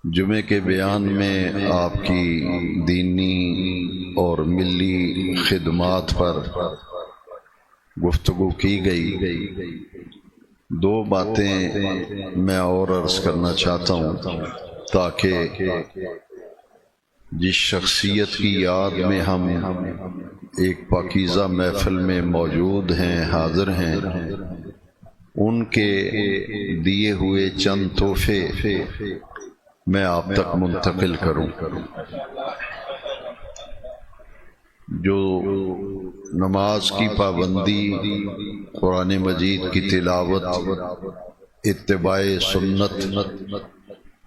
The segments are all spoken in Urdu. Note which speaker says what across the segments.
Speaker 1: جمعے کے بیان میں آپ کی دینی اور ملی خدمات پر گفتگو کی گئی۔ دو باتیں میں اور عرض کرنا چاہتا ہوں تاکہ جس شخصیت کی یاد میں ہم ایک پاکیزہ محفل میں موجود ہیں، حاضر ہیں، ان کے دیے ہوئے چند تحفے میں آپ تک منتقل کروں۔ جو نماز کی پابندی، قرآن مجید کی تلاوت، اتباع سنت،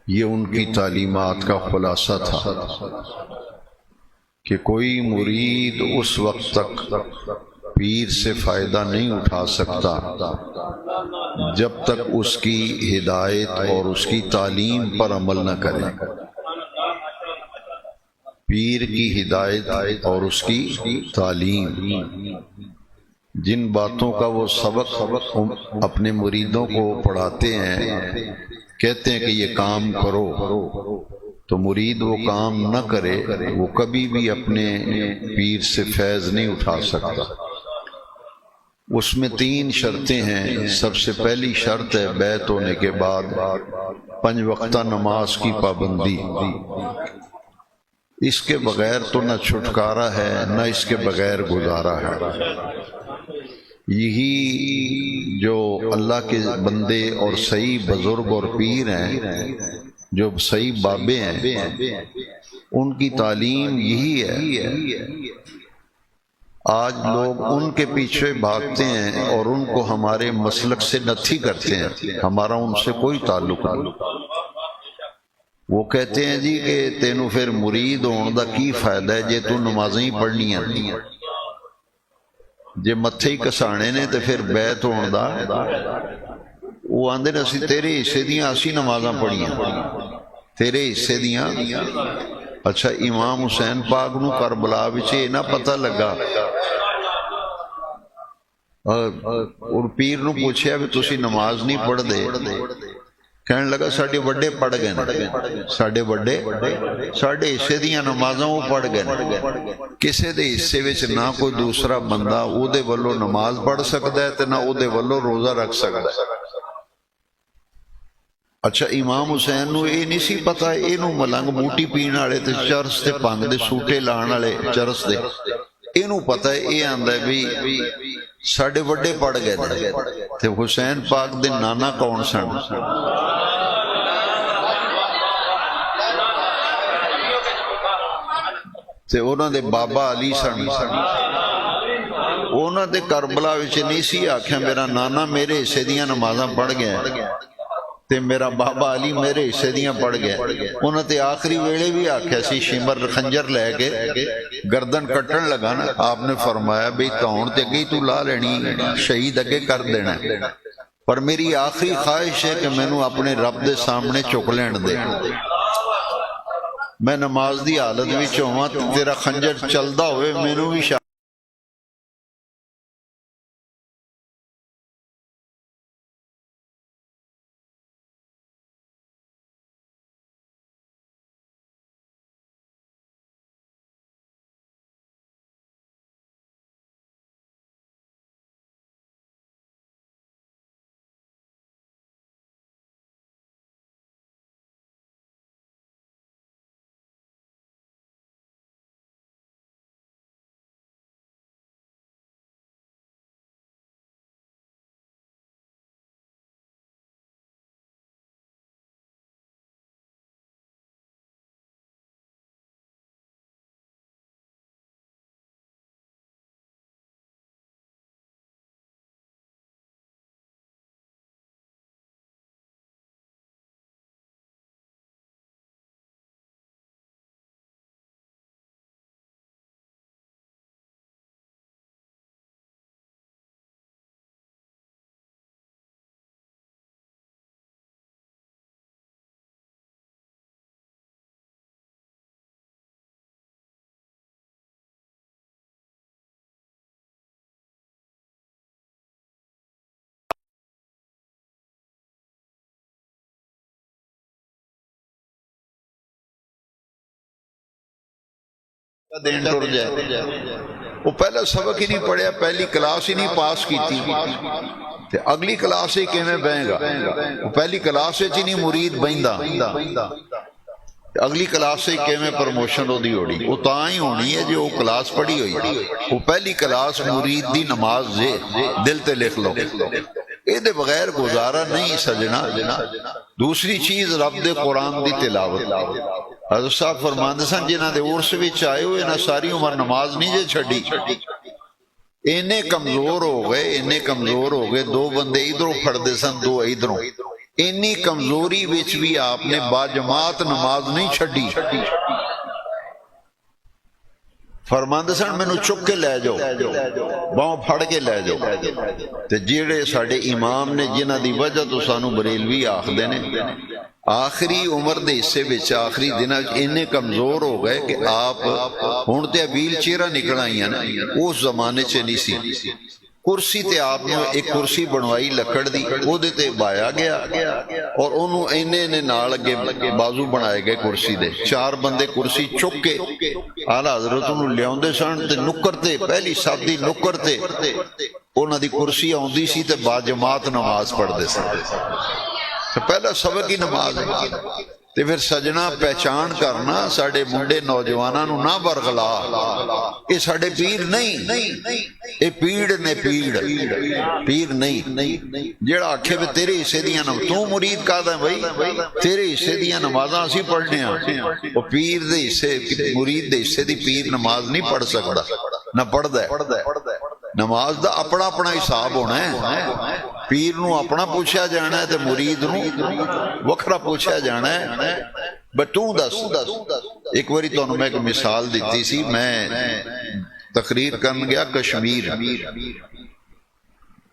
Speaker 1: یہ ان کی تعلیمات کا خلاصہ تھا کہ کوئی مرید اس وقت تک پیر سے فائدہ نہیں اٹھا سکتا جب تک اس کی ہدایت اور اس کی تعلیم پر عمل نہ کرے۔ پیر کی ہدایت اور اس کی تعلیم، جن باتوں کا وہ سبق اپنے مریدوں کو پڑھاتے ہیں، کہتے ہیں کہ یہ کام کرو، تو مرید وہ کام نہ کرے، وہ کبھی بھی اپنے پیر سے فیض نہیں اٹھا سکتا۔ اس میں 3 شرطیں ہیں۔ سب سے پہلی شرط ہے بیعت ہونے کے بعد 5 وقتہ نماز کی پابندی۔ اس کے بغیر تو نہ چھٹکارا ہے، نہ اس کے بغیر گزارا ہے۔ یہی جو اللہ کے بندے اور صحیح بزرگ اور پیر ہیں، جو صحیح بابے ہیں، ان کی تعلیم یہی ہے۔ آج لوگ ان کے پیچھے بھاگتے ہیں اور ان کو ہمارے مسلک سے نتھی کرتے ہیں، ہمارا ان سے کوئی تعلق نہیں۔ وہ کہتے ہیں جی کہ تینوں پھر مرید ہون دا کی فائدہ ہے جے تو نمازیں ہی پڑھنیاں، جے متھے ہی کسانے نے تو پھر بیعت ہون دا۔ وہ آندے نے اسی تیرے حصے دیاں اسی نمازاں پڑھیاں، تیرے حصے دیاں۔ اچھا، امام حسین پاک نو کربلا وچ یہ نہ پتہ لگا، اور پیر نو پوچھیا بھی تسی نماز نہیں پڑھ دے، کہنے لگا ساڈے وڈے پڑھ گئے، ساڈے حصے دیاں نمازاں وہ پڑھ گئے۔ کسے دے حصے وچ نہ کوئی دوسرا بندہ او دے ولو نماز پڑھ سکدا ہے تے نہ او دے ولو روزہ رکھ سکدا ہے۔ اچھا، امام حسین نو یہ نہیں سی پتا اینو ملنگ بوٹی پین والے تے چرس تے پنگ دے سوٹے لان والے چرس دے، اینو پتا ہے، یہ آندا ہے بھی ساڈے وڈے پڑھ گئے تے حسین پاک دے نانا کون سن؟ تے انہاں دے بابا علی سن۔ انہاں دے کربلا وچ نہیں سی آکھیا میرا نانا میرے حصے دیاں نمازاں پڑھ گیا تے میرا بابا علی میرے حصے دیاں پڑھ گیا۔ انہاں تے آخری ویلے بھی آکھیا سی، شمر خنجر لے کے گردن کٹن لگا نا، آپ نے فرمایا بھئی تاؤن تے اگے تو لا لینی، شہید اگے کر دینا، پر میری آخری خواہش ہے کہ میں نو اپنے رب دے سامنے چک لین دے، میں نماز دی حالت وچ ہوواں تیرا خنجر چلدا ہوئے مینوں بھی دین ٹر جائے وہ پہلا سبق ہی نہیں پڑھیا پہلی کلاس ہی نہیں پاس کیتی تے اگلی کلاس ہی کیویں بہے گا وہ پہلی کلاس وچ ہی نہیں مرید بہندا اگلی کلاس سے کیویں پروموشن ہو دی ہوڑی وہ تاں ہی ہونی ہے جو کلاس پڑھی ہوئی وہ پہلی کلاس مرید دی نماز دے دل تے لکھ لو اے دے بغیر گزارا نہیں سجنا دوسری چیز رب دے قرآن دی تلاوت حضرت صاحب فرماندے سن جنہاں دے عرس وچ آئے ہوئے نہ ساری عمر نماز نہیں جے چھڈی اینے کمزور ہو گئے دو بندے ادھروں پھڑدے سن دو ادھروں اینی کمزوری وچ بھی آپ نے باجماعت نماز نہیں چھڈی فرماندے سن مینوں چک کے لے جاؤ باہوں پھڑ کے لے جاؤ تے جیڑے ساڈے امام نے جنہاں دی وجہ تو سانو بریلوی آکھدے نے آخری عمر دے حصے وچ آخری دناں اینے کمزور ہو گئے کہ آپ ہن تے ویل چیئراں نکل آئیاں نا اس زمانے چ نہیں سی کرسی تے آپ نے ایک کرسی بنوائی لکڑ دی وہ دیتے بایا گیا اور انہوں اینے نال اگے بازو بنائے گئے کرسی دے چار بندے کرسی چک کے آلہ حضرت انہوں لیاؤں دے سن تے نکر تے پہلی سب دی نکر تے انہوں دی کرسی آؤں دی سی تے باجماعت نماز پڑھ دے سن پہلا سبق ہی نماز ہے تے پھر سجنا پہچان کرنا ساڑے منڈے نوجواناں نو نہ برغلا اے ساڑے پیر نہیں اے پیڑ نے پیر نہیں جیڑا آکھے میں تیرے حصے دیاں نماز تو مرید کہتا ہے بھائی تیرے حصے دیاں نمازاں اسی پڑھنے ہیں وہ پیر دے حصے مرید دے حصے دی پیر نماز نہیں پڑھ سکتا نہ پڑھ دے نماز دا اپنا اپنا حساب ہونا ہے پیر نو اپنا پوچھا جانا ہے تے مرید نو وکھرا پوچھا جانا ہے بٹ تو دس ایک باری تو میں ایک مثال دیتی سی میں تقریر کرن گیا کشمیر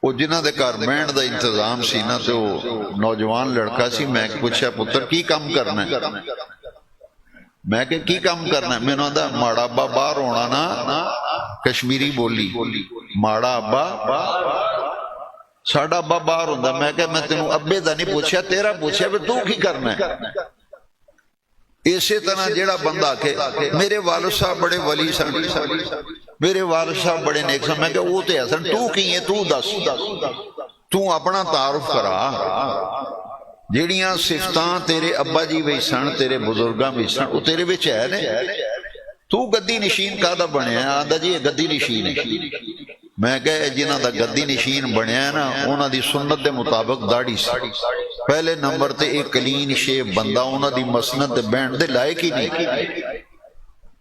Speaker 1: وہ جنہ دے گھر بہن دا انتظام سی نا تو نوجوان لڑکا سی میں پوچھا پتر کی کام کرنا ہے میں کہ کی کام کرنا ہے میں نے کہا ماڑا ابا باہر ہونا نا کشمیری بولی ماڑا ابا ساڑا ابا باہر ہوندا میں کہ میں تینوں ابے دا نہیں پوچھا تیرا پوچھا بھی تو کی کرنا ہے اسی طرح جیڑا بندہ کہ میرے والد صاحب بڑے ولی سن میرے والد صاحب بڑے نیک سن میں کہ وہ تے حسن تو کی ہے تو دس تو اپنا تعارف کرا جیڑیاں صفتاں تیرے ابا جی بھی سن تیرے بزرگاں بھی سن وہ تیرے بچ ہے نے تو گدی نشین کہدا بنیا آندا جی گدی نشین ہے میں کہے جنہاں دا گدی نشین بنیا ہے نا انہاں دی سنت دے مطابق داڑھی سی پہلے نمبر تے ایک کلین شیپ بندہ انہاں دی مسند دے بینڈ دے لائق ہی نہیں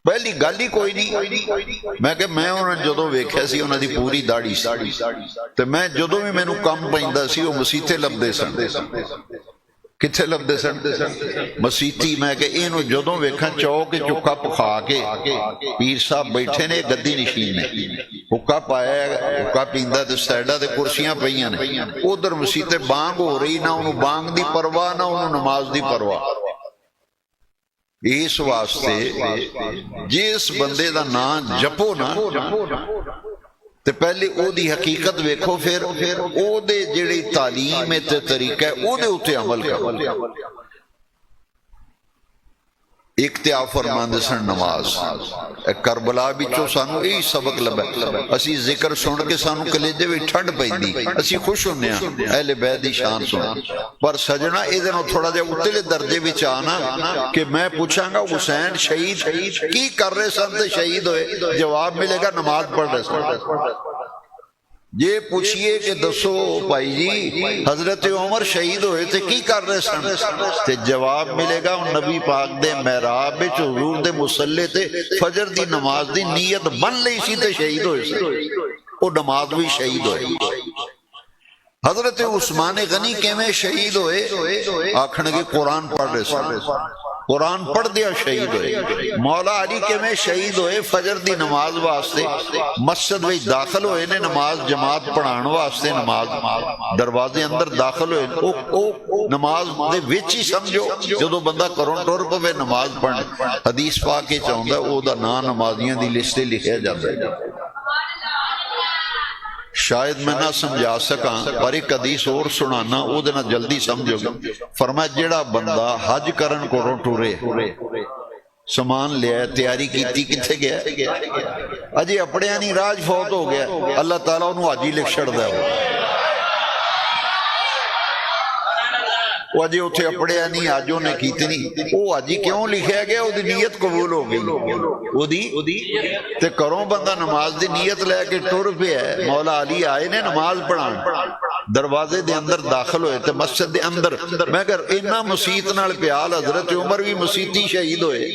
Speaker 1: پہلی گل ہی کوئی نہیں میں کہ میں انہاں جدوں ویکھیا سی انہاں دی پوری داڑھی سی تے میں جدوں بھی مینوں کم پیندا سی وہ مسیتے لبدے سن کتھے لبدے سن مسیتی میں کہ اینو جدوں ویکھاں چوک چکا پکھا کے پیر صاحب بیٹھے نے گدی نشین نے حکا پایا حکا پیندا تے سائڈاں تے کرسیاں پئیاں نے ادھر مسیتے بانگ ہو رہی نہ انہوں بانگ دی پرواہ نہ انہوں نماز دی پرواہ اس واسطے جس بندے دا نام جپو نا تے پہلے او دی حقیقت ویکھو پھر او دے جڑی تعلیم تے طریقہ ہے او دے اتے عمل کرو اکتیاب فرماندے سن نماز کربلا بچوں سانو یہی سبق لبا اسی ذکر سن کے سانو کلیجے بھی ٹھنڈ پیندی اسی خوش ہونے ہیں اہل بیت دی شان سن پر سجنا ادھر تھوڑا جہا اتلے درجے وچ آنا کہ میں پوچھاں گا حسین شہید کی کر رہے سن تے شہید ہوئے جواب ملے گا نماز پڑھ رہے سن یہ پوچھئے کہ دسو بھائی جی حضرت عمر شہید ہوئے تھے کی کر رہے سن تے جواب ملے گا نبی پاک دے محراب وچ حضور دے مصلی تے فجر دی نماز دی نیت بن لئی سی تے شہید ہوئے سی وہ نماز بھی شہید ہوئے حضرت عثمان غنی کیویں شہید ہوئے آکھن گے قرآن پڑھ رہے سن قرآن پڑھ دیا شہید ہوئے مولا علی کے میں شہید ہوئے فجر دی نماز واسطے مسجد میں داخل ہوئے نے نماز جماعت پڑھان واسطے نماز دروازے اندر داخل ہوئے نماز دے وچ ہی سمجھو جدو بندہ کروں ٹور پہ نماز پڑھنے حدیث پاک کے چاہتا ہے او دا نا نمازیاں دی لسٹے لکھیا جاتا ہے شاید میں نہ سمجھا سکاں پر ایک حدیث اور سنانا او دینا جلدی سمجھو گا فرمایا جیڑا بندہ حج کرن کو ٹورے سامان لیا تیاری کی کتنے گیا اجے اپنے نہیں راج فوت ہو گیا اللہ تعالیٰ انہوں حاجی لکھ چھڑدا ہے وہ اجے اتنے اپڑیا نہیں اج انہیں کیتی نہیں وہ حاجی کیوں لکھیا گیا وہ نیت قبول ہو گئی تے کروں بندہ نماز دی نیت لے کے ٹر پیا ہے مولا علی آئے نے نماز پڑھان دروازے دے اندر داخل ہوئے تے مسجد دے اندر میں اگر اینا مسیت نال پیال حضرت عمر بھی مسیتی شہید ہوئے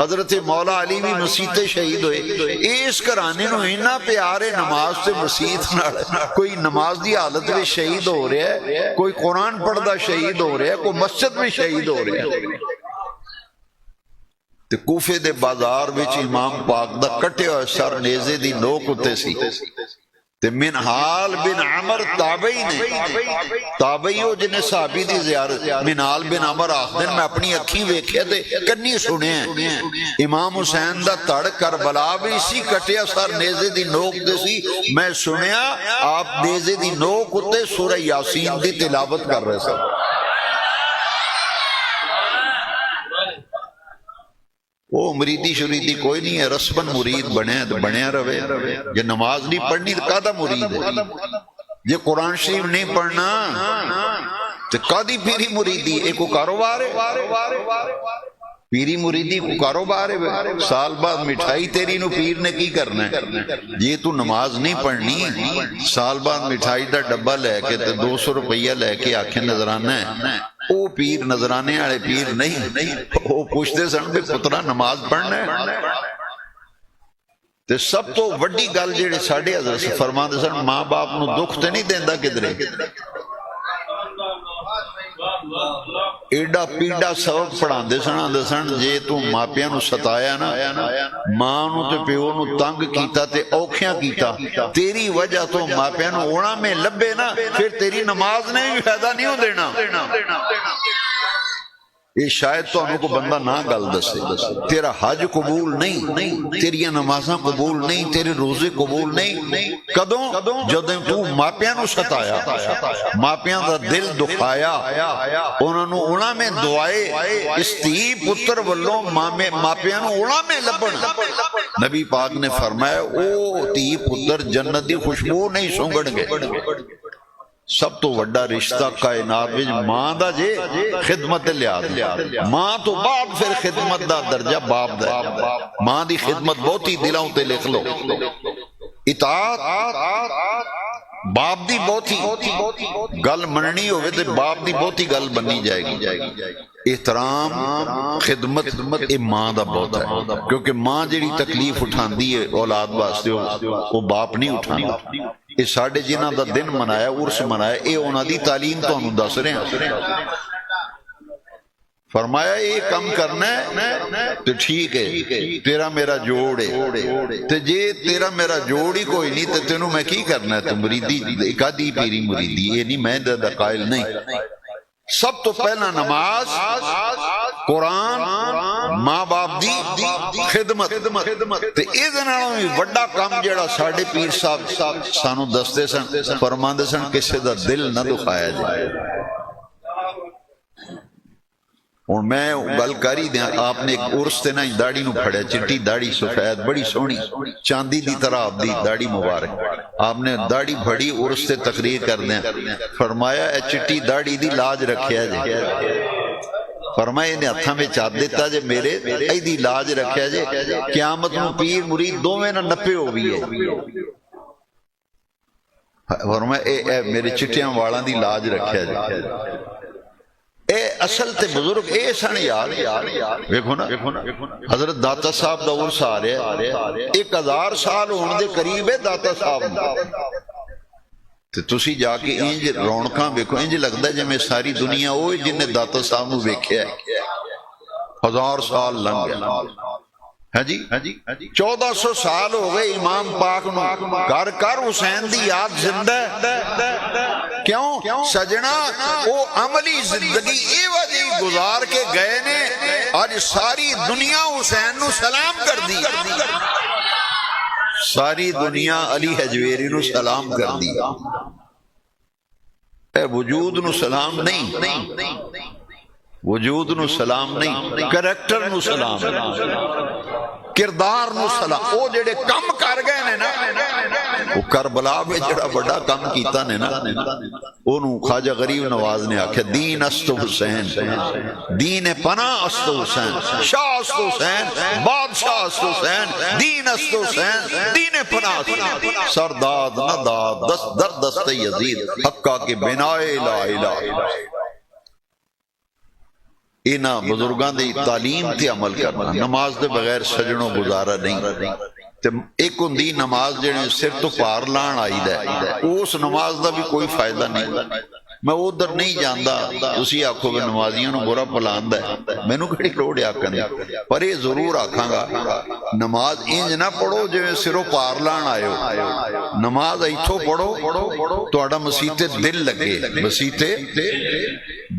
Speaker 1: حضرت مولا علی بھی مسیتے شہید ہوئے اس گھرانے نو اینا پیار ہے نماز تے مسیت نال کوئی نماز دی حالت میں شہید ہو رہا ہے کوئی قرآن پڑھدا شہید ہو رہا ہے کوئی مسجد میں شہید ہو رہا ہے تے کوفے دے بازار وچ امام پاک دا کٹیا ہوئے سر نیزے دی نوک اتے سی تے منحال بن عمر تابعی نے تابعی ہو جنہیں صحابی دی زیارت منحال بن عمر آخدن میں اپنی اکھی ویکھے تے کنی سنے ہیں امام حسین دا تڑ کربلا بھی اسی کٹیا سر نیزے دی نوک دے سی میں سنیا آپ نیزے دی نوک اتے سورہ یاسین دی تلاوت کر رہے سر وہ مریدی شریدی کوئی نہیں ہے رسمن مرید بنیا رہے یہ نماز نہیں پڑھنی تو کادہ مرید ہے یہ قرآن شریف نہیں پڑھنا تو کادی پیری مریدی ایک کو کاروبار ہے پیری مریدی کو کاروبار ہے سال بعد مٹھائی تیری نو پیر نے کی کرنا ہے یہ تو نماز نہیں پڑھنی سال بعد مٹھائی دا ڈبہ لے کے 200 روپیہ لے کے آنکھیں نظرانا ہے وہ پیر نظرانے والے پیر نہیں وہ پوچھتے سن بھی پترا نماز پڑھنا ہے تے سب تو وڈی گل جیڑے ساڈے حضرت فرماندے سن ماں باپ نو دکھ تے نہیں دیندا کدرے ایڈا پیڈا سبق پڑھاندے سن جے تو ماپیاں نو ستایا نا ماں نو تے پیو نو تنگ کیتا تے اوکھیاں کیتا تیری وجہ تو ماپیاں نو اونا میں لبے نا پھر تیری نماز نے بھی فائدہ نہیں ہو دینا یہ شاید تو انہوں کو بندہ نہ گل دسے تیرا حج قبول نہیں تیری نمازاں قبول نہیں تیرے روزے قبول نہیں کدوں جدیں تو ماپیاں نو ستایا ماپیاں دا دل دکھایا انہوں نے اونا میں دعائے اس تی پتر والوں ماپیاں نو اونا میں لبن نبی پاک نے فرمایا او تی پتر جنت دی خوشبو نہیں سونگڑ گے سب تو وڈا رشتہ کائنات وچ ماں دا جے خدمت لیا ماں تو بعد پھر خدمت دا درجہ باپ دا ماں دی خدمت بہتی دلاؤں تے لکھ لو اطاعت باپ دی بہتی گل مننی ہوئے تے باپ دی بہتی گل بننی جائے گی احترام خدمت اے ماں دا بہت ہے کیونکہ ماں جڑی تکلیف اٹھاندی ہے اولاد واسطے وہ باپ نہیں اٹھانا یہ ساڑھے جنہ دا دن منایا عرس منایا اے اونا دی تعلیم تو انہوں دس رہے ہیں فرمایا یہ کم کرنا ہے تو ٹھیک ہے تیرا میرا جوڑ ہے تو جے تیرا میرا جوڑ ہی کوئی نہیں تو تینوں میں کی کرنا ہے تو مریدی ایکادی پیری مریدی یہ نہیں میں دا قائل نہیں سب تو پہلا نماز قرآن ماں باپ دی خدمت تے اے دنانوں میں وڈا کام جڑا ساڑھے پیر صاحب سانو دستے سن فرماندے سن کسے دا دل نہ دکھایا جائے اور میں گل کری دیا آپ نے ایک عرس تے نا داڑی نو پھڑیا چٹی داڑی سفید بڑی سونی چاندی دی طرح آپ دی داڑی مبارک آپ نے داڑی بھڑی عرس تے تقریر کر دیا فرمایا اے چٹی داڑی دی لاج رکھیا جے فرمایا انہیں ہتھاں میں چاہت دیتا جے میرے ای دی لاج رکھیا جے قیامت نو پیر مرید دو میں نہ نپے ہو بھی ہے فرمایا اے میرے چٹیاں والاں دی لاج رکھیا جے اے اصل تے بزرگ اے سن یار ویکھو نا حضرت داتا صاحب دا عرس آ رہا ہے 1000 سال ہون دے قریب ہے داتا صاحب تے تسی جا کے انج رونقاں ویکھو انج لگدا ہے جویں ساری دنیا اوہ جن نے داتا صاحب نو ویکھیا ہے 1000 سال لنگ گیا ہے جی 1400 سال ہو گئے امام پاک نو کر حسین دی یاد زندہ ہے کیوں سجنا وہ عملی زندگی اے وجہ گزار کے گئے نے آج ساری دنیا حسین نو سلام کر دی ساری دنیا علی حجویری نو سلام کر دی اے وجود نو سلام نہیں وجود نو سلام نہیں، کریکٹر نو سلام، کردار نو سلام۔ او جڑے کم کر گئے نے نا، وہ کربلا میں جڑا بڑا کم کیتا نے نا، انہوں خواجہ غریب نواز نے آکھا دین است حسین، دین پناہ است حسین، شاہ است حسین، بادشاہ است حسین، دین است حسین، دین پناہ است حسین۔ سرداد نہ داد دست در دست یزید، حقہ کے بنائے لا الہ۔ انہاں بزرگاں دی تعلیم تے عمل کرنا، نماز دے بغیر سجنوں گزارا نہیں۔ ایک ہوندی نماز جڑے سر تو پار لان آئی دے، اس نماز دا بھی کوئی فائدہ نہیں۔ میں ادھر نہیں جاندا، تسی آکھو کہ نمازیوں نو برا پلان ہے، مینوں کہڑی لوڑ ہے آکھن دی، پر یہ ضرور آکھاں گا نماز انج نہ پڑھو جویں سروں پار لان آئے ہو۔ نماز ایتھوں پڑھو تہاڈا مسیتے دل لگے، مسیتے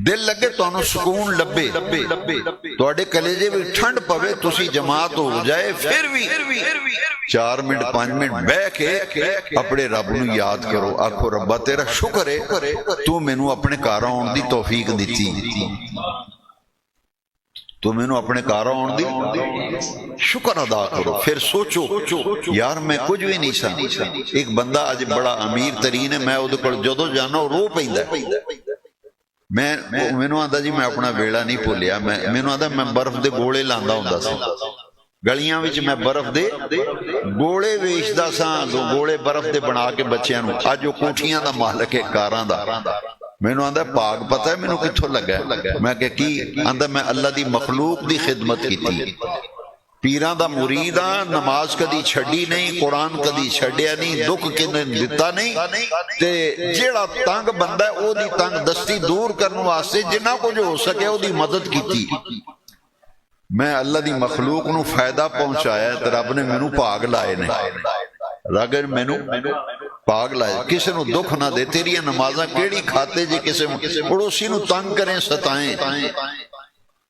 Speaker 1: دل لگے، تانوں سکون لبے، تہاڈے کلیجے وچ ٹھنڈ پوے، تسی جماعت ہو جائے، پھر بھی 4 منٹ 5 منٹ بہ کے اپنے رب نو یاد کرو، آکھو ربا تیرا شکر ہے تو مینوں اپنے گھر آن دی توفیق دیتی، تو مینوں اپنے گھر آن دی شکر ادا کرو۔ پھر سوچو یار میں کچھ بھی نہیں سا، ایک بندہ اج بڑا امیر ترین ہے، میں اودے کول جدوں جانا رو پیندا، مینوں آندا جی میں اپنا ویلا نہیں بھولیا، مینوں آندا میں برف دے گولے لاندا ہوندا سی، گلیاں وچ میں برف دے گولے ویچدا ساں، گولے برف دے بنا کے بچیاں نوں۔ اج او کوٹھیاں دا مالک ہے، کاراں دا۔ مینوں آندا پاک پتہ ہے مینوں کتھوں لگا ہے؟ میں کہ کی؟ آندا میں اللہ دی مخلوق دی خدمت کیتی، پیراں دا مرید ہاں، نماز کدی چھڈی نہیں، قرآن کدی چھڈیا نہیں، دکھ کنے دتا نہیں، تے جیڑا تنگ بندہ ہے او دی تنگ دستی دور کرنے واسطے جنہ کو جو ہو سکے او دی مدد کیتی۔ میں اللہ دی مخلوق نو فائدہ پہنچایا تے رب نے مینوں پاگ لائے نے، رب نے مینوں پاگ لائے۔ کسے نو دکھ نہ دے، تیریاں نمازاں کیڑی کھاتے جے کسے پڑوسی نو تنگ کریں ستائیں،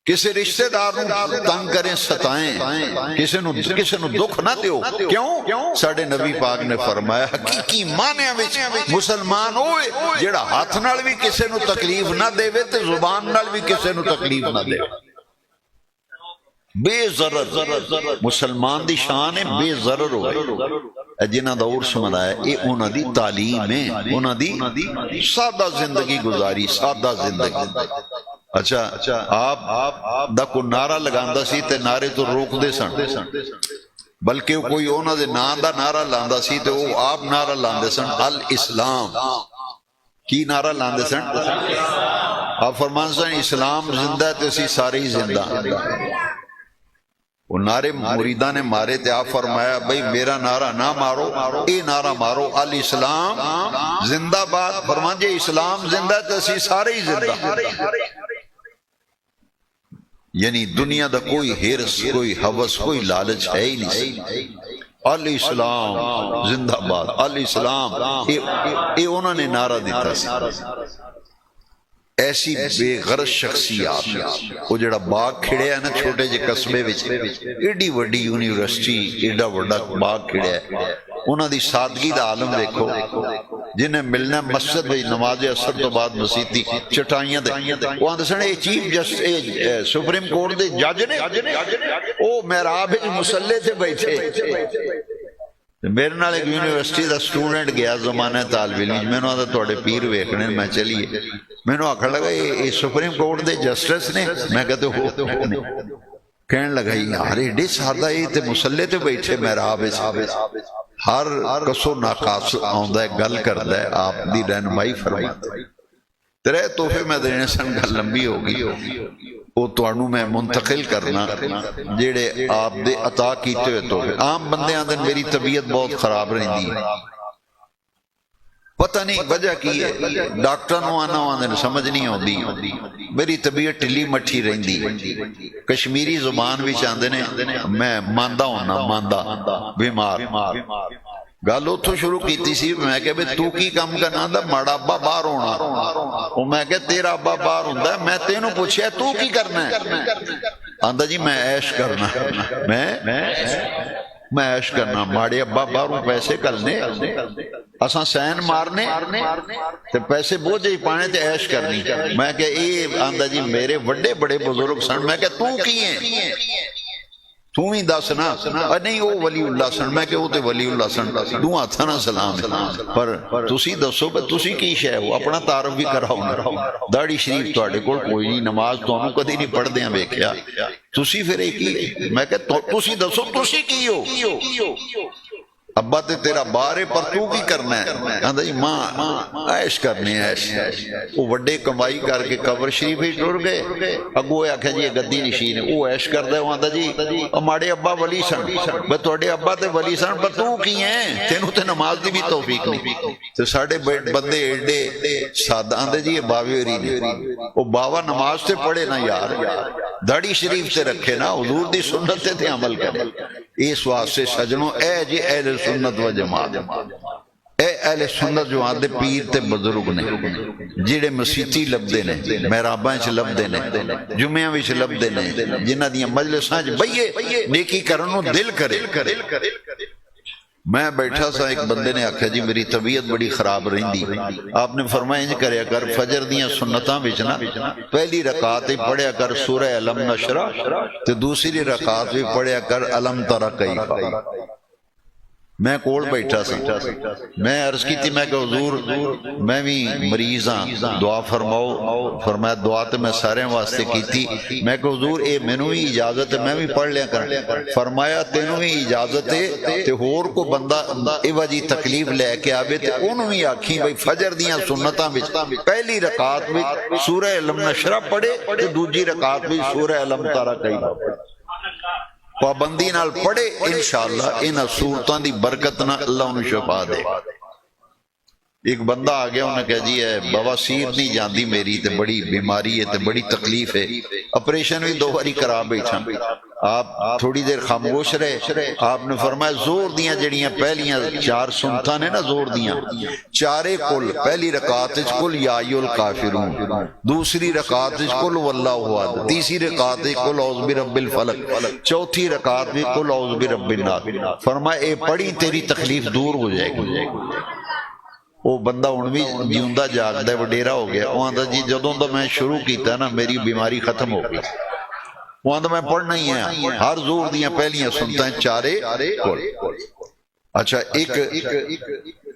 Speaker 1: کسے رشتہ دار نو تنگ کریں ستائیں، کسے نو دکھ نہ دیو۔ کیوں؟ ساڈے نبی پاک نے فرمایا حقیقی معنی وچ مسلمان ہوئے جیڑا ہاتھ نال بھی کسے نو تکلیف نہ دے تے زبان نال بھی کسے نو تکلیف نہ دے، بے ضرر۔ مسلمان دی شان ہے بے ضرر ہوئے۔ جنہ دا عرس منایا اے انہاں دی تعلیم ہے، انہاں دی سادہ زندگی گزاری، سادہ زندگی۔ اچھا آپ دا کو نعرہ لگاندا سی تے نعرے تو روک دے سن، بلکہ کوئی انہاں دے نام دا نعرہ لاندا سی تے وہ آپ نعرہ لاندے سن الاسلام۔ کی نعرہ لاندے سن؟ آپ فرمان سن اسلام زندہ تے اسی سارے ہی زندہ۔ وہ نعرے مریداں نے مارے تے آپ فرمایا بھئی میرا نعرہ نہ مارو، اے نعرہ مارو الاسلام زندہ باد۔ فرمان جے اسلام زندہ تے اسی سارے ہی زندہ۔ یعنی دنیا دا کوئی ہرس، کوئی حوث، کوئی لالچ ہے ہی نہیں۔ الاسلام زندہ باد، الاسلام اے انہوں نے نعرہ دیتا سی۔ ایسی بے غرض شخصیات، وہ جڑا باغ کھڑیا ہے نا چھوٹے جے قصبے وچ، ایڈی وڈی یونیورسٹی، ایڈا وڈا باغ کھڑیا ہے، انہاں دی سادگی دا عالم دیکھو۔ جنہیں ملنا مسجد وچ نماز اثر تو بعد مسیتی چٹائیاں دے، وہ آندے سن اے چیف جسٹس سپریم کورٹ دے جج نے، او محراب وچ مصلی تے بیٹھے۔ میرے نال ایک یونیورسٹی دا سٹوڈنٹ گیا زمانہ طالب علم، میں نے آدھا تھوڑے پیر ویکھنے، میں چلیے، میں نے آکھن لگا یہ سپریم کورٹ دے جسٹس نے؟ میں کہتے ہو کہنے لگا یار ایڈے سادہ یہ تے مسلے تے بیٹھے محراب وچ، ہر کسو ناقاص آندا ہے، گل کردا ہے، آپ دی رہنمائی فرماتا ہے۔ تیرے تحفے میں دینے سن، گل لمبی ہوگی، وہ تانوں میں منتقل کرنا جڑے آپ دے عطا کیتے ہوئے تحفے۔ عام بندے آندے میری طبیعت بہت خراب رہندی ہے، پتہ نہیں وجہ کی ہے، ڈاکٹر نو آنا آندے سمجھ نہیں آندی، میری طبیعت ٹلی مٹھی رہندی۔ کشمیری زبان وچ آندے نے میں ماندہ ہونا، ماندہ بیمار۔ گل اتھوں شروع کیتی سی، میں کہ بھئی تو کی کام کرنا؟ آندا ماڑا ابا باہر ہونا۔ وہ میں کہ تیرا ابا باہر ہوندا ہے، میں تینوں پوچھیا تو کی کرنا ہے؟ آندا جی میں عیش کرنا، میں عیش کرنا، ماڑے ابا باہروں پیسے کلنے اساں سین مارنے تے پیسے بوجھے پانے تے عیش کرنی. میں کہ اے آندا جی میرے وڈے بڑے بزرگ سن. میں کہ تو کی ہیں تو ہی دس نا. نہیں وہ ولی اللہ سن. میں کہ وہ تے ولی اللہ سن. دو ہاتھاں نال سلام ہے. پر تسی دسو کہ تسی کی شے ہو. اپنا تعارف بھی کراؤ نا. داڑھی شریف تواڈے کول کوئی نہیں, نماز تانوں کدی نہیں پڑھدیاں ویکھیا. تسی پھر ایک کی. میں کہ تسی دسو تسی کی ہو. ابا تے تیرا بارے پر تو کی کرنا ہے. آندا جی ماں عیش کرنی ہے عیش. وہ وڈے کمائی کر کے قبر شریف ہی ٹر گئے. اگوں آکھیا جی گدی نشین ہے وہ عیش کردا ہے. آندا جی ماڑے ابا ولی سن. بے تواڈے ابا تے ولی سن پر تو کی ہیں تینوں تے نماز دی بھی توفیق نہیں. تے ساڈے بندے ایڈے سادہ. آندے جی یہ باوے ہوری نے. وہ باوا نماز تے پڑھے نا یار, داڑھی شریف تے رکھے نا, حضور دی سنت تے عمل کرے. اس واسطے سجنوں اے جی اہل سنت و جماعت, اے اہل سنت جو آدھے پیر تے بزرگ نے جڑے مسیتی لبدے نے, محراباں وچ لبدے نے, جمعیاں وچ لبدے نے, جنہاں دیاں مجلساں وچ بھئیے نیکی کرن نوں دل کرے. میں بیٹھا سا, ایک بندے نے آکھیا جی میری طبیعت بڑی خراب رہندی. آپ نے فرمایا انج کریا کر فجر دیاں سنتاں وچ نا پہلی رکعت ہی پڑھیا کر سورہ علم نشرہ تے دوسری رکعت بھی پڑھیا کر علم تری کیف. میں کول بیٹھا سا, میں عرض کی تھی میں کہ حضور میں بھی مریض ہاں دعا فرماؤ. فرمایا دعا تے میں سارے واسطے کیتی. میں کہ حضور اے مینوں بھی اجازت ہے میں بھی پڑھ لیا کر. فرمایا تینوں بھی اجازت ہے تے ہور کو بندہ ایوہ جی تکلیف لے کے آوے تے انہوں بھی آکھیں بھئی فجر دیاں سنتاں وچ پہلی رکعت وچ سورہ علم نشرہ پڑھے تے دوسری رکعت وچ سورہ علم تری کیف پڑھے. پابندی نال پڑھے انشاءاللہ انہاں صورتاں دی برکت نہ اللہ انہوں شفا دے. ایک بندہ آ گیا, انہوں نے کہا جی ہے بواسیر نہیں جاندی میری تے بڑی بیماری ہے تے بڑی تکلیف ہے, آپریشن بھی 2 باری کرا بیٹھا. آپ تھوڑی دیر خاموش رہے. آپ نے فرمایا زور دیاں جڑیاں پہلیاں 4 سنتاں نے نا, زور دیاں چارے کل پہلی رکعت وچ کل یا ایھا الکافرون, دوسری رکعت وچ کل واللہ احد, تیسری رکعت وچ کل اعوذ برب الفلق, چوتھی رکعت وچ کل اعوذ برب الناس. فرمایا اے پڑھی تیری تکلیف دور ہو جائے گی. وہ بندہ ہن بھی جیوندا جاگدا ہے, وڈیرا ہو گیا. وہ آندا جی جدوں دا میں شروع کیتا نا میری بیماری ختم ہو گئی. وہ آندا میں پڑھنا ہی ہے ہر زور دیاں پہلیاں سنتاں چارے کول. اچھا ایک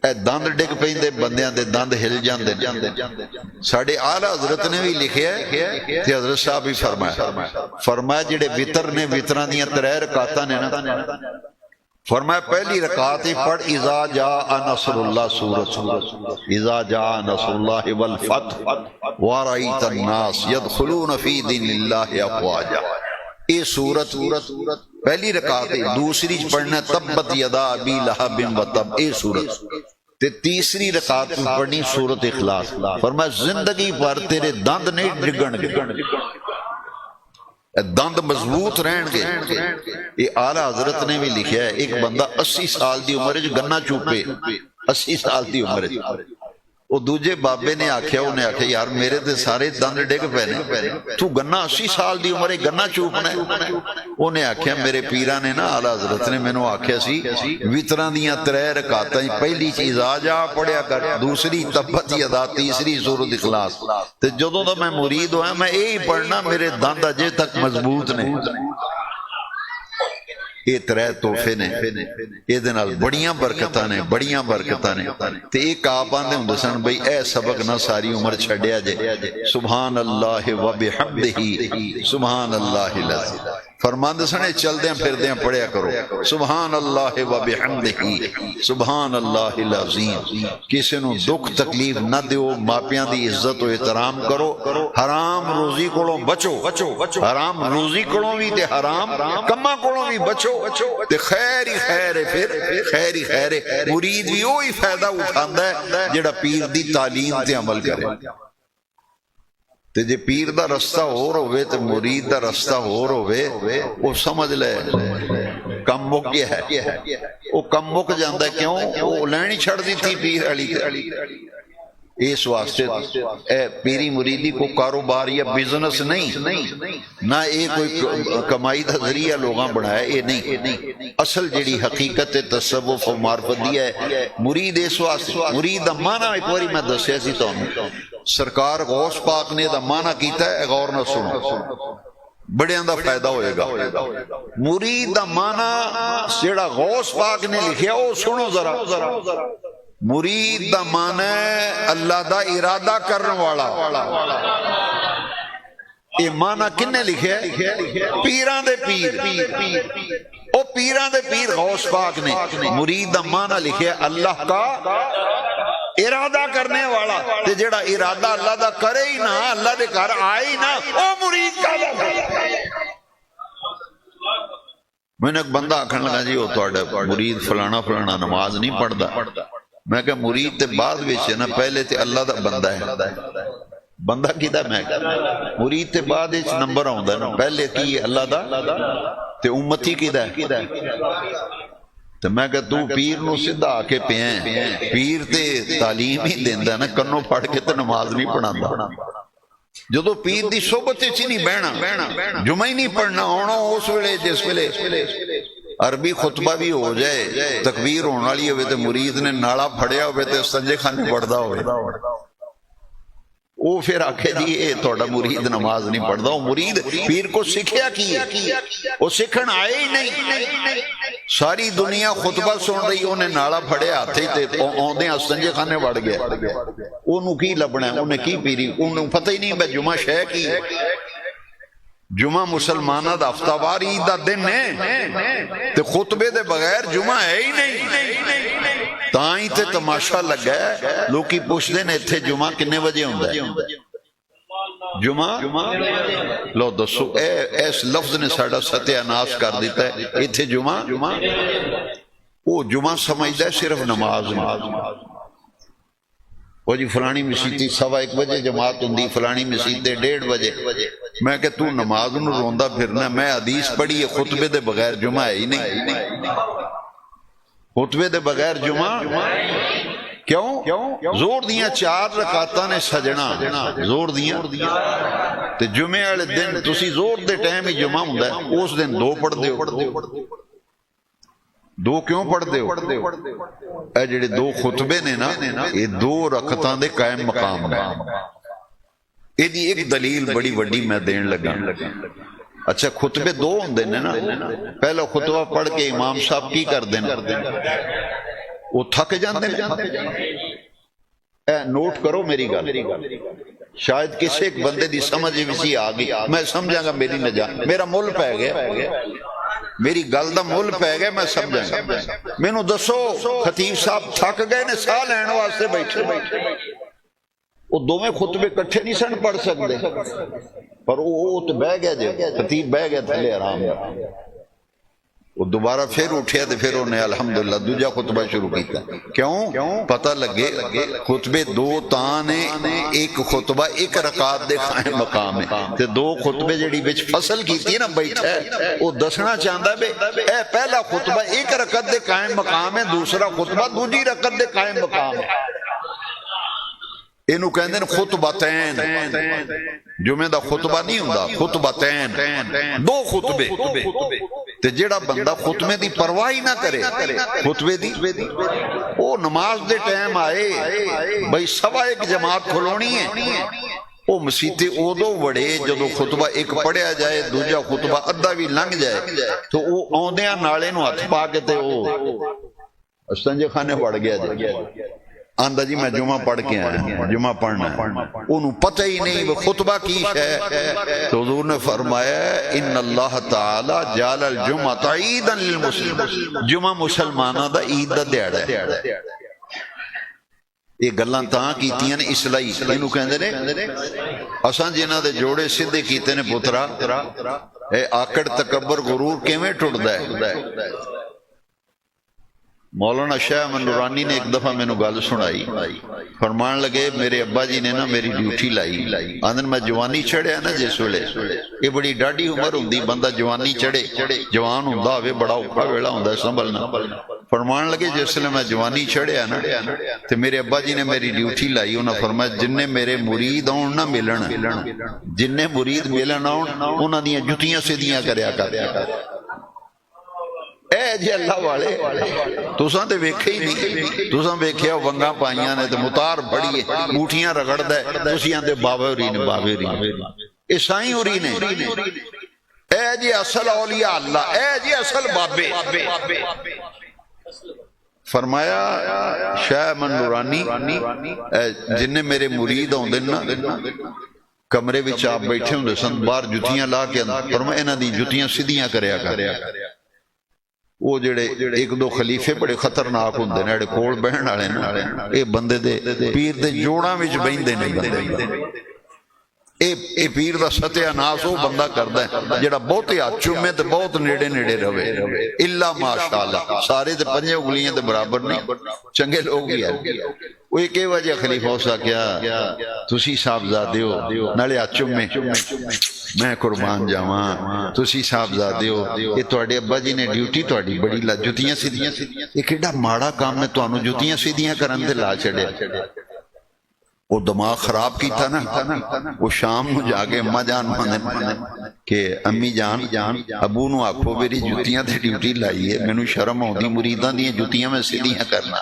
Speaker 1: اے دند ڈگ پیندے بندیاں دے دند ہل جاندے. ساڈے اعلیٰ حضرت نے بھی لکھیا ہے تے حضرت صاحب بھی فرمایا جڑے وتر نے وتراں دیاں 3 رکعتاں نے نا, فرمایا پہلی رکعت پڑھ اذا جاء نصر اللہ سورۃ اذا جاء نصر اللہ والفتح ورأیت الناس يدخلون فی دین اللہ افواجا. اے سورت پہلی رکعت. دوسری پڑھنا تبت یدا ابی لہب وتب, اے سورت. تے تیسری رکعت میں پڑھنی سورۃ اخلاص. فرمایا زندگی پر تیرے دند نہیں ڈگن گے, دند مضبوط رہن گے. یہ اعلیٰ حضرت نے بھی لکھیا ہے. ایک بندہ 80 سال دی عمر وچ گنا چوپے, 80 سال دی عمر وچ. وہ دوجے بابے نے آکھیا, انہیں آکھیا یار میرے تے سارے دند ڈگ پے نے, تو گنا 80 سال دی عمر گنا چوپنا ہے. انہیں آکھیا میرے پیراں نے نا اعلیٰ حضرت نے مینوں آکھیا سی وتراں دیاں 3 رکعتاں پہلی چیز اذا جاء پڑھیا کر, دوسری تبت یدا, تیسری سورۃ اخلاص. تے جدوں دا میں مرید ہویا میں یہی پڑھنا, میرے دند اجے تک مضبوط نے. یہ 3 تحفے نے, یہ بڑیاں برکتاں نے, بڑیاں برکتاں نے. تے ایک آپ آندے ہوندے سن بھئی اے سبق نہ ساری عمر چھڈیا جے. سبحان اللہ و بحمدہ سبحان اللہ العظیم. فرماندے سنے چلدیاں پھردیاں پڑھیا کرو سبحان اللہ و بحمدہ سبحان اللہ العظیم. کسی نو دکھ تکلیف نہ دیو, ماپیاں دی عزت و احترام کرو, حرام روزی کولوں بچو, حرام روزی کولوں بھی تے حرام کماں کولوں بھی بچو. تے خیر ہی خیر ہے, پھر خیر ہی خیر ہے. مرید بھی وہی فائدہ اٹھاندا ہے جڑا پیر دی تعلیم تے عمل کرے. تے جے پیر دا رستہ ہور ہوئے تے مرید دا رستہ ہور ہوئے, وہ سمجھ لے کم مک گیا ہے. وہ کم مک جاندا ہے. کیوں؟ وہ لینی چھڑ دی تھی پیر علی. اس واسطے اے پیری مریدی کو کاروبار یا بزنس نہیں نہ یہ کوئی کمائی کا ذریعہ لوگاں بنایا، یہ نہیں۔ اصل جڑی حقیقت تصوف و معرفت دی ہے مرید اس واسطے، مرید دا معنی ایک باری میں دسیا سی تانوں، سرکار غوث پاک نے دا معنی کیتا ہے، غور نہ سنو بڑیاں دا فائدہ ہوئے گا۔ مرید دا معنی جڑا غوث پاک نے لکھیا وہ سنو ذرا، مرید دا معنی ہے اللہ دا ارادہ کرنے والا۔ یہ معنی کنے لکھیا ہے؟ پیران دے پیر، او پیران دے پیر غوث پاک نے مرید دا معنی لکھیا ہے اللہ کا ارادہ کرنے والا۔ تے جڑا ارادہ اللہ دا کرے ہی نہ، اللہ دے گھر آئے ہی نہ، او مرید کا میں نے ایک بندہ آکھن لگا جی وہ تواڈا مرید فلانا فلانا نماز نہیں پڑھدا۔ میں کہ مرید تے بعد وچ ہے نا، پہلے تے اللہ دا بندہ ہے، بندہ کیدا میں کہ مرید تے بعد وچ نمبر آوندا ہے نا، پہلے کی اللہ دا تے امتی کیدا ہے۔ تو میں کہ تو پیر نو سدھا آ کے پیائیں، پیر تے تعلیم ہی دیندا نا، کنوں پڑھ کے تے نماز نہیں پڑھاندا۔ جدو پیر دی صحبت وچ نہیں بہنا، جمعہ ہی نہیں پڑھنا، آنا اس ویلے جس ویلے عربی خطبہ بھی ہو جائے، تکبیر ہونے والی ہوئے تے مرید نے ناڑا پھڑیا ہوئے تے سنجے خانے پڑھدا ہوئے، وہ پھر آکھے جی اے تھوڑا مرید نماز نہیں پڑھدا۔ وہ مرید پیر کو سکھیا کی ہے، وہ سکھن آئے ہی نہیں، ساری دنیا خطبہ سن رہی، انہیں ناڑا پھڑے ہاتھے تے آندے سنجے خانے وڑ گیا، انہوں کی لبنا ہے، انہیں کی پیری، انہوں پتہ ہی نہیں میں جمعہ شہ کی ہے۔ جمعہ مسلمانہ دا ہفتہ وار عید دا دن ہے تے خطبے دے بغیر جمعہ ہے ہی نہیں، تائیں تے تماشا لگا ہے۔ لوکی پوچھتے ہیں اتھے جمعہ کنے بجے ہوندہ ہے؟ جمعہ لو دسو، ایس لفظ نے ساڑا ستیہ ناس کر دیتا ہے۔ اتھے جمعہ وہ جمعہ سمجھتا ہے صرف نماز میں۔ وہ جی فلانی مسیتی 1:15 بجے جماعت ہوندی، فلانی مسیتے 1:30 بجے۔ میں کہ تو نماز نو روندا پھرنا، میں حدیث پڑھی ہے خطبے دے بغیر جمعہ ہے ہی نہیں، خطبے دے بغیر جمعہ کیوں؟ زور دیاں 4 رکعتاں نے سجنا، زور دیاں تے جمعے والے دن تسی زور دے ٹائم ہی جمعہ ہوندا ہے، اس دن 2 پڑھ دیو۔ 2 کیوں پڑھ دیو؟ اے جڑے 2 خطبے نے نا، یہ 2 رکعتاں دے قائم مقام ہیں۔ یہ دی ایک دلیل بڑی وڈی میں دین لگا۔ اچھا خطبے 2 ہوندے نے نا، پہلا خطبہ پڑھ کے امام صاحب کی کر دینا، وہ تھک جاندے نے۔ اے نوٹ کرو میری گل، شاید کسی ایک بندے دی سمجھ بھی آ گئی، میں سمجھاں گا میری نجات، میرا مل پہ گیا، میری گل دا مل پہ گیا، میں سمجھاں گا۔ میں نو دسو خطیب صاحب تھک گئے نے، ساہ لین واسطے بیٹھے، وہ دوویں خطبے کٹھے نہیں سن پڑھ سکتے، پر وہ تو بہ گیا جی، خطیب بہ گیا تھلے آرام، وہ دوبارہ پھر اٹھیا تے پھر انہیں الحمدللہ دوجا خطبہ شروع کیتا۔ کیوں؟ پتہ لگے خطبے 2 تانے، ایک خطبہ 1 رکعت دے قائم مقام ہے، تے 2 خطبے جڑی وچ فصل کیتی نا بیٹھا ہے، وہ دسنا چاہندا بے اے پہلا خطبہ 1 رکعت دے قائم مقام ہے، دوسرا خطبہ 2 رکعت دے قائم مقام ہے۔ اینو کہندے نے خطبتین، جمعہ دا خطبہ نہیں ہوندا، خطبتین، 2 خطبے۔ تے جڑا بندہ خطبے دی پرواہ نہ کرے، خطبے دی وہ نماز دے ٹائم آئے بھئی 1:15 جماعت کھلونی ہے، وہ مسیتے ادو وڑے جدو خطبہ 1 پڑھیا جائے، دوجا خطبہ ادھا بھی لنگ جائے، تو وہ آندیاں نالے نو ہاتھ پا کے تے وہ سنجے خانے وڑ گیا جائے، آندہ جی میں جمعہ پڑھ کے آیا، جمعہ پڑھنا ہے، انہوں پتہ ہی نہیں وہ خطبہ کیش ہے۔ تو حضور نے فرمایا ان اللہ تعالی جعل الجمعہ عیدا للمسلمین، جمعہ مسلمانہ دا عید دا دیڑا ہے۔ یہ گلاں تاں کیتیاں نے اصلاحی، انہوں کہندے نے اساں جنہاں دے جوڑے سدھے کیتے نے پترا، اے آکڑ تکبر غرور کیویں ٹُٹدا ہے۔ مولانا شاہ احمد نورانی نے ایک دفعہ میں نے گل سنائی، فرمان لگے میرے ابا جی نے نا میری ڈیوٹی لائی، آندن میں جوانی چڑھیا نا جس ویلے، یہ بڑی ڈاڈی عمر ہوندی، بندہ جوانی چڑھے، جوان ہوندا ہوئے بڑا اوکھا ویلا ہوندا سنبھلنا، فرمان لگے جس لئے میں جوانی چڑھیا نا تو میرے ابا جی نے میری ڈیوٹی لائی، انہوں نے فرمایا جننے میرے مرید آن نہ ملن، جننے مرید ملن آن انہاں دیاں جتیاں سیدھیاں کریا کر۔ اے جی اللہ والے تساں تے ویکھے ہی نہیں، تساں ویکھیا ونگاں پائیاں نے تے متار بڑی موٹھیاں رگڑدا ہے، تسی آندے بابے ہوری نے بابے ہوری نے، اے سائیں ہوری نے، اے جی اصل اولیاء اللہ، اے جی اصل بابے۔ فرمایا شاہ من نورانی جننے میرے مرید ہوندے نا کمرے وچ آپ بیٹھے ہوندے سن، باہر جتیاں لا کے فرمایا انہاں دی جتیاں سیدھیاں کریا کر۔ وہ جڑے ایک دو خلیفے بڑے خطرناک ہوندے نے جڑے کول بہن والے نا، اے بندے دے پیر دے جوڑاں وچ بیندے نہیں بندے، اے پیر دا ستیہ ناس وہ بندہ کردا ہے جڑا بہت ہاتھ چومے تے بہت نیڑے نیڑے رہے، الا ماشاءاللہ سارے تے پنجے انگلیاں تے برابر نہیں، چنگے لوگ بھی ہیں۔ وہ ایک وجہ خلیفہ ہو سکیا تسی صاحبزادے ہو نالے ہاتھ چومے، میں قربان جاواں تسی صاحبزادے ہو، یہ تواڈے ابا جی نے ڈیوٹی تواڈی بڑی لا جتیاں سیدھیاں، یہ کیڑا ماڑا کام ہے تانوں جتیاں سیدھیاں کرن تے لا چھڑیا۔ وہ دماغ خراب کیتا نا، وہ شام نو جا کے اماں جان مانے کہ امی جان ابو نو آکھو میری جتیاں تے ڈیوٹی لائی ہے، مینوں شرم آؤندی مریداں دیاں جتیاں میں سیدھیاں کرنا،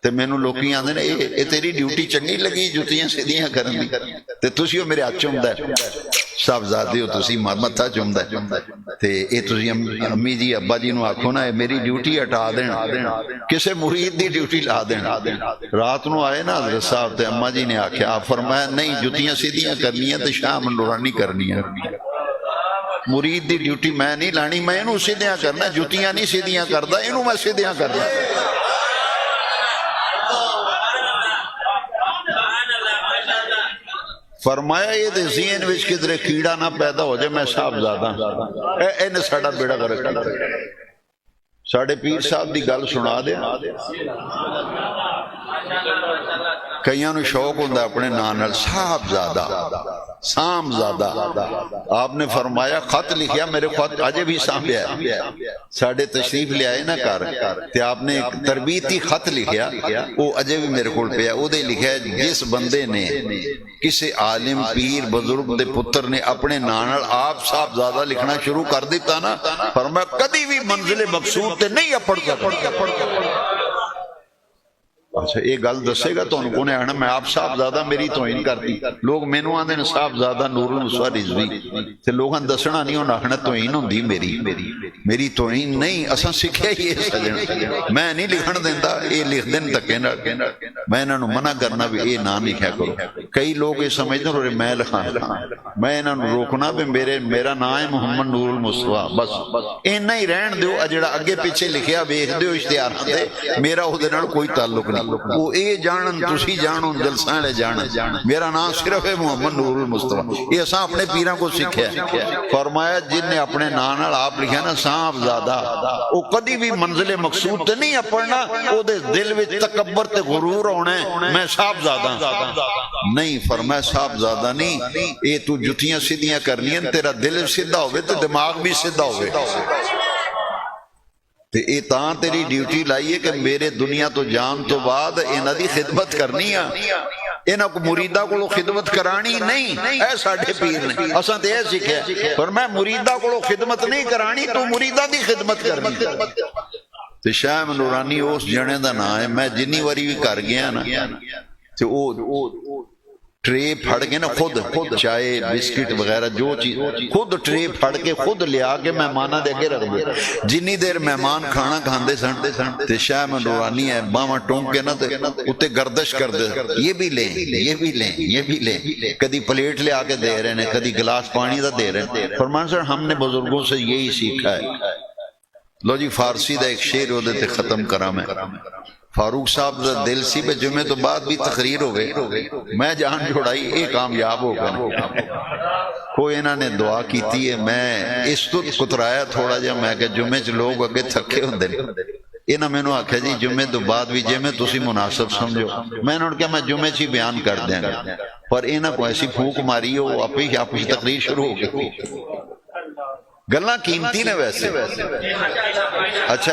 Speaker 1: تے مینوں لوکی آندے نے اے تیری ڈیوٹی چنگی لگی جتیاں سیدھیاں کرن دی، تے تسی میرے ہاتھ چومدا ہے، صاحبزادے ہو تسی متھا چومدا ہے، تے اے تسی امی جی ابا جی نو آکھو نا میری ڈیوٹی ہٹا دین، کسے مرید دی ڈیوٹی لا دین۔ رات نو آئے نا حضرت صاحب تے اما جی نے آکھیا، آپ فرمایا نہیں جتیاں سیدھیاں کرنیاں تے شاہ من نورانی کرنیاں، مرید دی ڈیوٹی میں نہیں لانی، میں انہوں سیدھیاں کرنا، جتیاں نہیں سیدھیاں کردا، انہوں میں سیدھیاں کرنا۔ فرمایا یہ دے ذہن وچ کدھر کیڑا نہ پیدا ہو جائے میں صاحبزادہ، اے ساڈا بیڑا غرق کر دے۔ ساڈے پیر صاحب دی گل سنا دے، کئیاں نو شوق ہوندا اپنے نام نال صاحبزادہ صاحبزادہ، آپ نے فرمایا خط لکھیا، میرے خط اجے بھی سانبھیا ہے، ساڈے تشریف لے آئے نا گھر تے آپ نے ایک تربیتی خط لکھیا، وہ اجے بھی میرے کول پیا، او دے لکھیا جس بندے نے کسی عالم پیر بزرگ دے پتر نے اپنے نام نال آپ صاحبزادہ لکھنا شروع کر دیتا نا، فرمایا کدی بھی منزل مقصود تے نہیں اپڑ سکتا۔ اچھا یہ گل دسے گا تو انہوں نے آنا میں آپ صاحبزادہ میری توہین کرتی، لوگ مینوں آندے نے صاحبزادہ نور المصطفیٰ رضوی، تے لوگاں دسنا نہیں انہوں آخنا توہین ہوندی میری توہین نہیں، اساں سکھیا ہی ہے سجن، میں نہیں لکھن دیندا، یہ لکھ دین تکے نال، میں انہوں منع کرنا بھی یہ نہ لکھیا کرو۔ کئی لوگ یہ سمجھتے ہیں میں لکھاں، میں انہوں روکنا بھی میرا نام ہے محمد نور المصطفیٰ، بس اینا ہی رہن دیو، جڑا اگے پیچھے لکھیا ویکھ دیو اشتہار تے، میرا او دے نال کوئی تعلق نہیں، وہ اے جانن تسی جانن جلساں لے جانن، میرا نام صرف ہے محمد نور المصطفیٰ، یہ اساں اپنے پیراں کو سکھیا۔ فرمایا جن نے اپنے نام نال آپ لکھیا نا صاحبزادہ، وہ کدی بھی منزل مقصود تے نہیں اپڑنا، او دے دل وچ تکبر تے غرور ہونا ہے میں صاحبزادہ نہیں۔ فرمایا صاحبزادہ نہیں، اے تو جتیاں سیدھیاں کرنیاں، تیرا دل سیدھا ہوئے تے دماغ بھی سیدھا ہوئے، تے اے تاں تیری ڈیوٹی لائیے کہ میرے دنیا تو جان تو بعد انہاں دی خدمت کرنی ہے، انہاں کو مریدہ کو خدمت کرانی نہیں، اے ساڈے پیر نے اساں تے اے سکھیا، فرمایا مریدہ کو خدمت نہیں کرانی، تو مریدہ دی خدمت کرنی۔ تے شاہ نورانی اس جنے دا نام ہے، میں جنی واری بھی کر گیا نا تے او ٹرے پھڑ کے نا خود چائے بسکٹ وغیرہ جو چیز خود ٹرے پھڑ کے خود لیا کے مہمانہ دے کے رکھ دے، جنی دیر مہمان کھانا کھاندے سن تے شاہ میں نورانی ہے باواں ٹونک کے نا تے اتے گردش کر دے، یہ بھی لیں یہ بھی لیں یہ بھی لیں، کدی پلیٹ لے آ کے دے رہے ہیں، کدی گلاس پانی دا دے رہے ہیں۔ فرمان سر ہم نے بزرگوں سے یہی سیکھا ہے۔ لو جی فارسی دا ایک شعر ہو دیتے ختم کرا میں، فاروق صاحب دا دل سی پہ جمعے تو بعد بھی تقریر ہو گئے، میں جان جوڑائی یہ کامیاب ہو گیا، کوئی انہوں نے دعا کیتی ہے، میں اس تو کترایا تھوڑا جا، میں کہ جمعے چ لوگ اگے تھکے ہوندے نے، انہوں میں نے آکھا جی جمعے تو بعد بھی جمعے تسی مناسب سمجھو، میں نے کہا میں جمعے چی بیان کر دیں گا، پر انہوں کو ایسی پھوک ماری ہو آپ ہی تقریر شروع ہو گئی، گلنا قیمتی نے ویسے۔ اچھا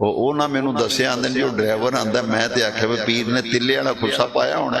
Speaker 1: ਉਹ ਨਾ ਮੈਨੂੰ ਦੱਸਿਆ, ਆਂਦੇ ਜੀ ਉਹ ਡਰਾਈਵਰ ਆਂਦਾ, ਮੈਂ ਤੇ ਆਖਿਆ ਵੀ ਪੀਰ ਨੇ ਤਿੱਲੇ ਵਾਲਾ ਖੁੱਸਾ ਪਾਇਆ ਹੋਣਾ,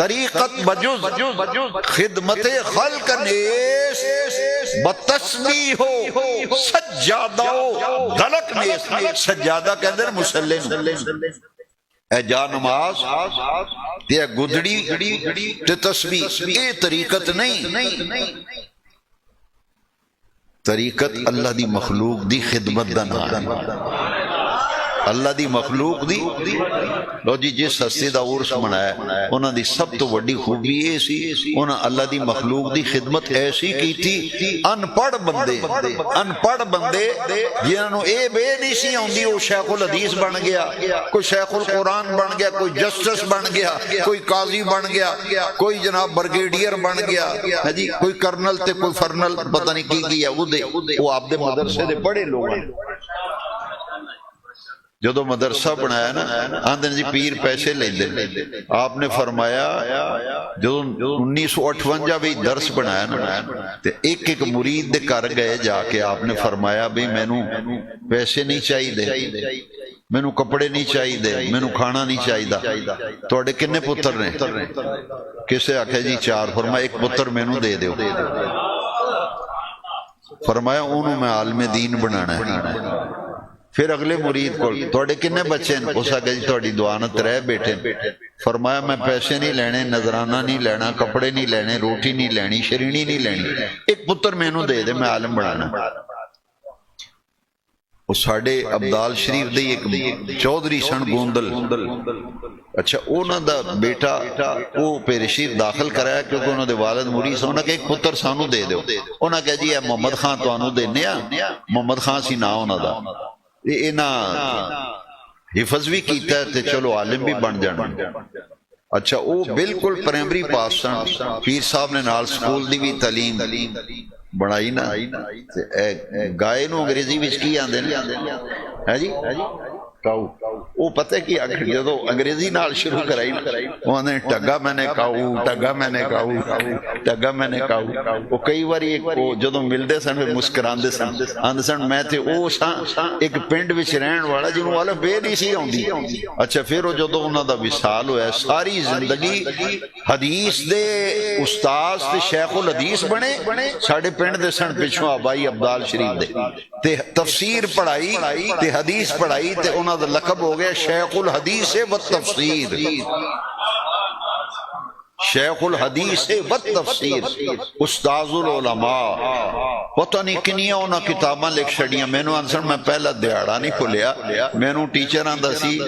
Speaker 1: طریقت بجز خدمت خلق نیس بتسبیح سجادہ دلک نیس سجادہ کے اندر مسلح اے جا نماز تے گدڑی تے تسبیح اے طریقت نہیں طریقت اللہ دی مخلوق دی خدمت دا نام اللہ دی مخلوق دی لو جی جس ہستی دا عرس منایا انہاں دی سب تو وڈی خوبی یہ سی انہاں اللہ دی مخلوق دی خدمت ایسی کی تھی ان پڑھ بندے جنہوں اے بے نہیں سی ہوندی وہ شیخ الحدیث بن گیا کوئی شیخ القرآن بن گیا کوئی جسٹس بن گیا کوئی قاضی بن گیا کوئی جناب برگیڈیئر بن گیا جی کوئی کرنل تے کوئی فرنل پتہ نہیں کی گیا وہ آپ دے مدرسے دے بڑے لوگ ہیں جدو مدرسہ بنایا نا آندن جی پیر پیسے لے دے آپ نے فرمایا جو 1958 بھی درس بنایا نا تے ایک مرید دے کر گئے جا کے آپ نے فرمایا بھی مینوں پیسے نہیں چاہی دے مینوں کپڑے نہیں چاہی دے مینوں کھانا نہیں چاہی دا توڑے کنے پتر نے کسے آکھے جی 4 فرمایا ایک پتر مینوں دے دیو فرمایا انہوں میں عالم دین بنانا ہے پھر اگلے مرید کو توڑے کنے بچے ہیں اس آگے جی توڑی دعانت رہ بیٹھے فرمایا میں پیسے نہیں لینے نظرانہ نہیں لینا کپڑے نہیں لینے روٹی نہیں لینی شرینی نہیں لینی ایک پتر میں نو دے دے میں عالم بنانا وہ ساڑھے عبدال شریف دے ایک چودھری سن گوندل اچھا اونا دا بیٹا وہ پیر شریف داخل کرایا کیونکہ انہوں دے والد مرید سے انہوں نے کہ ایک پتر سانو دے دے انہوں نے کہا جی اے محمد خان تو آنو دے نیا محمد خان سی نا ہونا دا اینا حفظ بھی کیتا ہے تے چلو عالم بھی بن جانا اچھا وہ بالکل پرائمری پاس سن پیر صاحب نے نال سکول دی بھی تعلیم بنائی نا گائے نو انگریزی وچ کی آندے ہے جی کاؤ وہ پتہ ہے کہ جدو انگریزی نال شروع کرائی وہ نے ٹگا میں نے کاؤ ٹگا میں نے کاؤ ٹگا میں نے کاؤ وہ کئی بار جدو ملتے سن مسکراندے سن آندے سن میں تے او ایک پنڈ وچ رہن والا جنوں والا بے نہیں سی آندی اچھا پھر وہ جدو انہاں دا وصال ہویا ساری زندگی حدیث دے استاد تے شیخ الحدیث بنے ساڈے پنڈ دے سن پچھوں آبائی عبدال شریف دے تے تفسیر پڑھائی تے حدیث پڑھائی تے انہاں دا لقب ہو گیا شیخ الحدیث والتفسیر شیخ الحدیث والتفسیر استاذ العلماء پتہ نہیں کنیاں انہاں کتاباں لکھ چھڑیاں مینوں آنسر میں پہلا دیہاڑا نہیں کھولیا مینوں ٹیچر آندا سی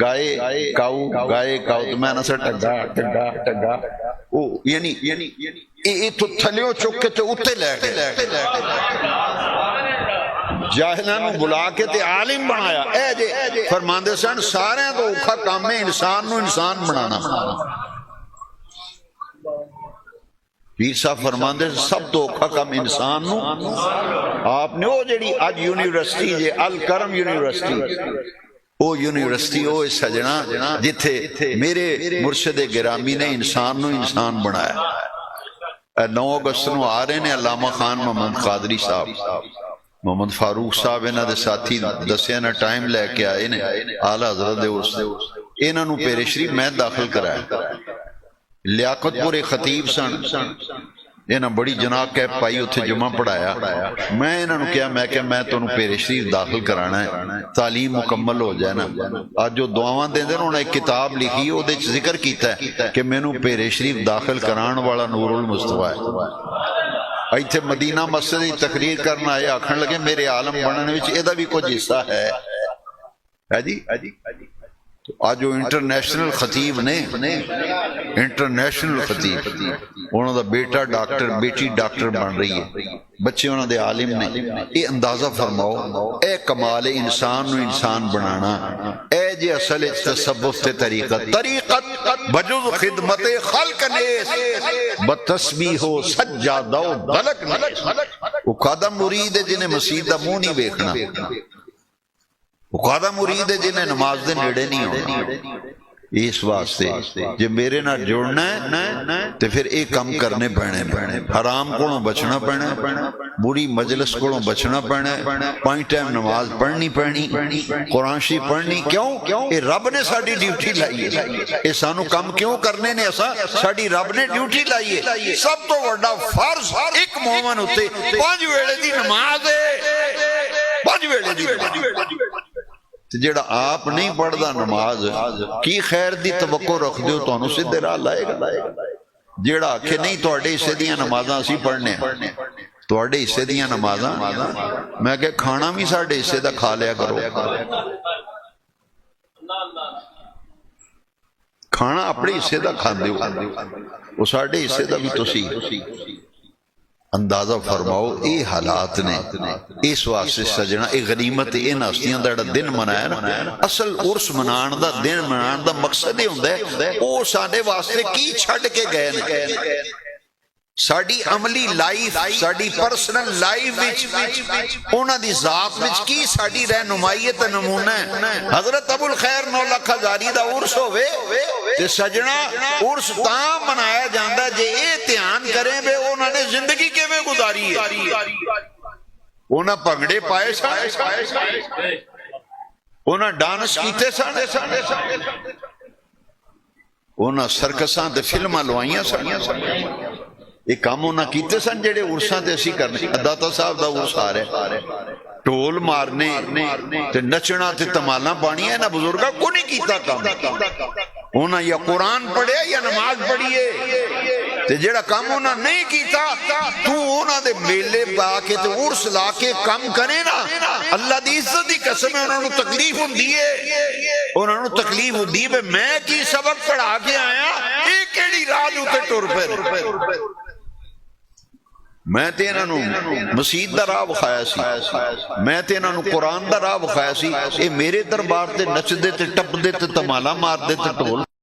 Speaker 1: گائے کاؤ تو میں آنسر ٹگا او یعنی یہ تو تھلیوں چک کے تو اتے لے گئے جاہلان نو بلا کے تے عالم بنایا اے جے فرماندے سن سارے تو اوکھا کام ہے انسان نو انسان بنانا پیر صاحب فرماندے سب تو اوکھا کام انسان نو آپ نے وہ جڑی آج یونیورسٹی جے الکرم یونیورسٹی وہ یونیورسٹی وہ سجنا جتھے میرے مرشد گرامی نے انسان نو انسان بنایا 9 اگست نو آ رہے نے علامہ خان محمد قادری صاحب محمد فاروق صاحب انہاں دے ساتھی دسیا نا ٹائم لے کے آئے نے اعلی حضرت دے اس انہاں نو پیر شریف میں داخل کرایا لیاقت پور خطیب سن انہاں بڑی جناب کیپ پائی اتھے جمعہ پڑھایا میں انہاں نو کیا میں تانوں پیر شریف داخل کرانا ہے تعلیم مکمل ہو جائے نا آج جو دعاواں دے دے انہوں نے ایک کتاب لکھی وہ دے ذکر کیتا ہے کہ مینوں پیر شریف داخل کران والا نور المصطفیٰ ہے ایتھے مدینہ مسجد کی تقریر کرنا آئے آکھن لگے میرے عالم بننے وچ ایدہ بھی کچھ حصہ ہے جی آج جو انٹرنیشنل خطیب نے انٹرنیشنل خطیب انہوں دا بیٹا ڈاکٹر بیٹی ڈاکٹر بن رہی ہے بچے انہوں دے عالم نے اے اندازہ فرماؤ اے کمال انسان نو انسان بنانا اے جے اصل تصوف تے طریقت بجز خدمت خلق نیس بتسبیح و سجادہ و دلک نیس وہ قادم مرید ہے جنہیں مسیح دا منہ نہیں بیکھنا وہ قادم مرید ہے جنہیں نماز دے نیڑے نہیں ہونا اس واسطے جے میرے نال جڑنا ہے تے پھر یہ کم کرنے پینے حرام کو بچنا پینا، بری مجلس کو بچنا پینا، 5 ٹائم نماز پڑھنی پینی، قرآن شریف پڑھنی۔ کیوں؟ یہ رب نے ساری ڈیوٹی لائی ہے، یہ سانو کم کیوں کرنے نے؟ ساری رب نے ڈیوٹی لائی ہے۔ سب تو بڑا فرض ایک مومن ہوتے 5 ویلے دی نماز ہے، 5 ویلے دی۔ جیڑا آپ نہیں پڑھدا نماز کی خیر دی توقع رکھ دیو، تانوں سیدھے راہ لائے گا۔ جیڑا آکھے نہیں تواڈے حصے دیاں نمازاں اسی پڑھنے، تواڈے حصے دیاں نمازاں، میں کہ کھانا بھی ساڈے حصے دا کھا لیا کرو، کھانا اپنے حصے دا کھاندے ہو، وہ ساڈے حصے دا بھی تسی اندازہ فرماؤ۔ اے حالات نے، اس واسطے سجنا اے غنیمت ان ہستیاں دا دن منایا نا۔ اصل عرس منان دا، دن منان دا مقصد یہ ہوندا ہے او ساڈے واسطے کی چھڈ کے گئے نے۔ ساڈی عملی لائف، ساڈی پرسنل لائف وچ انہاں دی ذات وچ کی ساڈی رہنمائی تے نمونہ ہے۔ حضرت ابو الخیر نولکھ ہزاری دا عرس ہوئے تے سجنا عرس تاں منایا جاندا جے اے دھیان کریں بے انہاں نے زندگی کیویں گزاری ہے۔ انہاں بھنگڑے پائے سن، انہاں ڈانس کیتے سن، انہاں سرکساں تے فلماں لوائیاں سن۔ یہ کام انہاں کیتے سن جڑے عرساں تے اسی کرنے۔ داتا صاحب دا عرس آ رہا ہے، ٹول مارنے تے نچنا تے تمالاں پانیاں، انہاں بزرگاں کو نہیں کیتا کام۔ انہاں یا قرآن پڑھیا یا نماز پڑھیے، تے جڑا کام انہاں نہیں کیتا تو انہاں دے میلے پا کے تے عرس لا کے کام کرے نا، اللہ دی عزت دی قسم ہے انہاں نو تکلیف ہوندی ہے، انہاں نو تکلیف ہوندی ہے میں کی سبق پڑھا کے آیا، اے کیڑی راہ تے ٹر پے۔ میں تے انہاں نو مسجد دا راہ وکھایا سی، میں تے انہاں نو قرآن دا راہ وکھایا سی، اے میرے دربار تے نچدے تے ٹپدے تے تمالا مار دے تے ٹول